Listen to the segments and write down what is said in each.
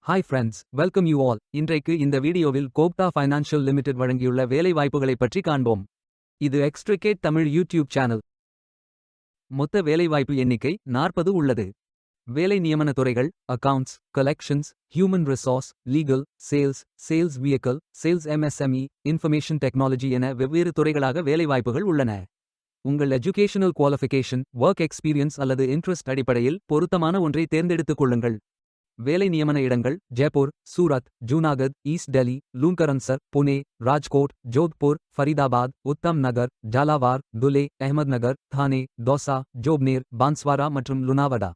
Hi friends, welcome you all. இன்றைக்கு இந்த வீடியோவில் கோப்டா ஃபைனான்ஷியல் லிமிடெட் வழங்கியுள்ள வேலை வாய்ப்புகளைப் பற்றி காண்போம். இது எக்ஸ்ட்ரிகேட் தமிழ் யூடியூப் சேனல். மொத்த வேலைவாய்ப்பு எண்ணிக்கை 40 உள்ளது. வேலை நியமன துறைகள் accounts, collections, human resource, legal, sales vehicle, sales MSME, information technology என வெவ்வேறு துறைகளாக வேலைவாய்ப்புகள் உள்ளன. உங்கள் எஜுகேஷனல் குவாலிஃபிகேஷன், ஒர்க் எக்ஸ்பீரியன்ஸ் அல்லது இன்ட்ரெஸ்ட் அடிப்படையில் பொருத்தமான ஒன்றை தேர்ந்தெடுத்துக் கொள்ளுங்கள். வேலை நியமன இடங்கள் ஜெய்ப்பூர், சூரத், ஜூனாகத், ஈஸ்ட் டெல்லி, லூன்கரன்சர், புனே, ராஜ்கோட், ஜோத்பூர், ஃபரிதாபாத், உத்தம் நகர், ஜாலாவார், துலே, அஹ்மத்நகர், தானே, தோசா, ஜோப்னேர், பான்ஸ்வாரா மற்றும் லுனாவடா.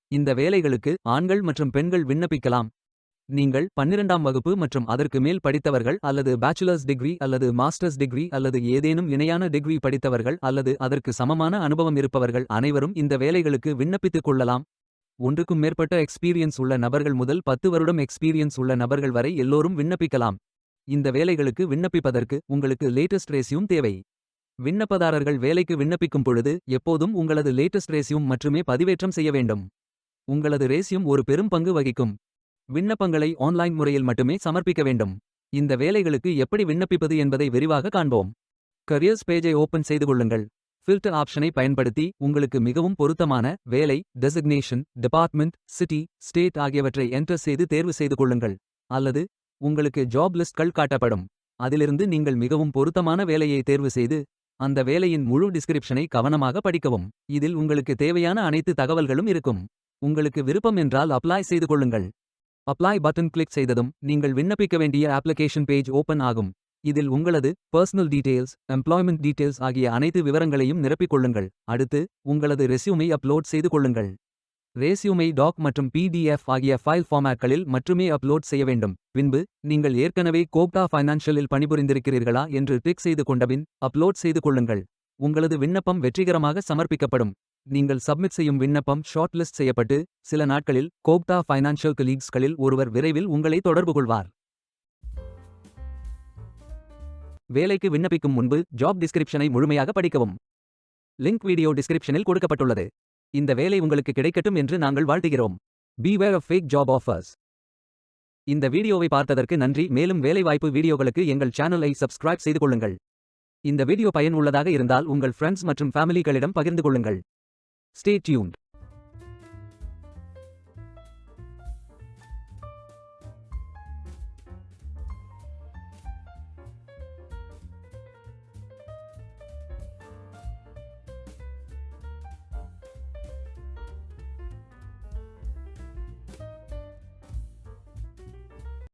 இந்த வேலைகளுக்கு ஆண்கள் மற்றும் பெண்கள் விண்ணப்பிக்கலாம். நீங்கள் 12ஆம் வகுப்பு மற்றும் அதற்கு மேல் படித்தவர்கள் அல்லது பேச்சுலர்ஸ் டிகிரி அல்லது மாஸ்டர்ஸ் டிகிரி அல்லது ஏதேனும் இணையான டிகிரி படித்தவர்கள் அல்லது அதற்கு சமமான அனுபவம் இருப்பவர்கள் அனைவரும் இந்த வேலைகளுக்கு விண்ணப்பித்துக் கொள்ளலாம். ஒன்றுக்கும் மேற்பட்ட எக்ஸ்பீரியன்ஸ் உள்ள நபர்கள் முதல் 10 வருடம் எக்ஸ்பீரியன்ஸ் உள்ள நபர்கள் வரை எல்லோரும் விண்ணப்பிக்கலாம். இந்த வேலைகளுக்கு விண்ணப்பிப்பதற்கு உங்களுக்கு லேட்டஸ்ட் ரெஸ்யூம் தேவை. விண்ணப்பதாரர்கள் வேலைக்கு விண்ணப்பிக்கும் பொழுது எப்போதும் உங்களது லேட்டஸ்ட் ரெஸ்யூம் மட்டுமே பதிவேற்றம் செய்ய வேண்டும். உங்களது ரெஸ்யூம் ஒரு பெரும் பங்கு வகிக்கும். விண்ணப்பங்களை ஆன்லைன் முறையில் மட்டுமே சமர்ப்பிக்க வேண்டும். இந்த வேலைகளுக்கு எப்படி விண்ணப்பிப்பது என்பதை விரிவாக காண்போம். கரியர்ஸ் பேஜை ஓபன் செய்து கொள்ளுங்கள். ஃபில்டர் ஆப்ஷனை பயன்படுத்தி உங்களுக்கு மிகவும் பொருத்தமான வேலை, டெசிக்னேஷன், டிபார்ட்மெண்ட், சிட்டி, ஸ்டேட் ஆகியவற்றை என்டர் செய்து தேர்வு செய்து கொள்ளுங்கள். அல்லது உங்களுக்கு ஜாப் லிஸ்ட்கள் காட்டப்படும். அதிலிருந்து நீங்கள் மிகவும் பொருத்தமான வேலையை தேர்வு செய்து அந்த வேலையின் முழு டிஸ்கிரிப்ஷனை கவனமாக படிக்கவும். இதில் உங்களுக்கு தேவையான அனைத்து தகவல்களும் இருக்கும். உங்களுக்கு விருப்பம் என்றால் அப்ளை செய்து கொள்ளுங்கள். அப்ளை பட்டன் கிளிக் செய்ததும் நீங்கள் விண்ணப்பிக்க வேண்டிய அப்ளிகேஷன் பேஜ் ஓபன் ஆகும். இதில் உங்களது பர்சனல் டீடைல்ஸ், எம்ப்ளாய்மெண்ட் டீடைல்ஸ் ஆகிய அனைத்து விவரங்களையும் நிரப்பிக் கொள்ளுங்கள். அடுத்து உங்களது ரெஸ்யூமை அப்லோட் செய்து கொள்ளுங்கள். ரெஸ்யூமை டாக் மற்றும் PDF ஆகிய ஃபைல் ஃபார்மேட்களில் மட்டுமே அப்லோட் செய்ய வேண்டும். பின்பு நீங்கள் ஏற்கனவே கோப்டா ஃபைனான்ஷியலில் பணிபுரிந்திருக்கிறீர்களா என்று டிக் செய்து கொண்டபின் அப்லோட் செய்து கொள்ளுங்கள். உங்களது விண்ணப்பம் வெற்றிகரமாக சமர்ப்பிக்கப்படும். நீங்கள் சப்மிட் செய்யும் விண்ணப்பம் ஷார்ட் லிஸ்ட் செய்யப்பட்டு சில நாட்களில் கோப்டா ஃபைனான்ஷியல் கலீக்ஸ்களில் ஒருவர் விரைவில் உங்களை தொடர்பு கொள்வார். வேலைக்கு விண்ணப்பிக்கும் முன்பு ஜாப் டிஸ்கிரிப்ஷனை முழுமையாக படிக்கவும். லிங்க் வீடியோ டிஸ்கிரிப்ஷனில் கொடுக்கப்பட்டுள்ளது. இந்த வேலை உங்களுக்கு கிடைக்கட்டும் என்று நாங்கள் வாழ்த்துகிறோம். Beware of fake job offers. இந்த வீடியோவை பார்த்ததற்கு நன்றி. மேலும் வேலைவாய்ப்பு வீடியோகளுக்கு எங்கள் சேனலை சப்ஸ்கிரைப் செய்து கொள்ளுங்கள். இந்த வீடியோ பயன் உள்ளதாக இருந்தால் உங்கள் ஃப்ரெண்ட்ஸ் மற்றும் ஃபேமிலிகளிடம் பகிர்ந்து கொள்ளுங்கள். Stay tuned.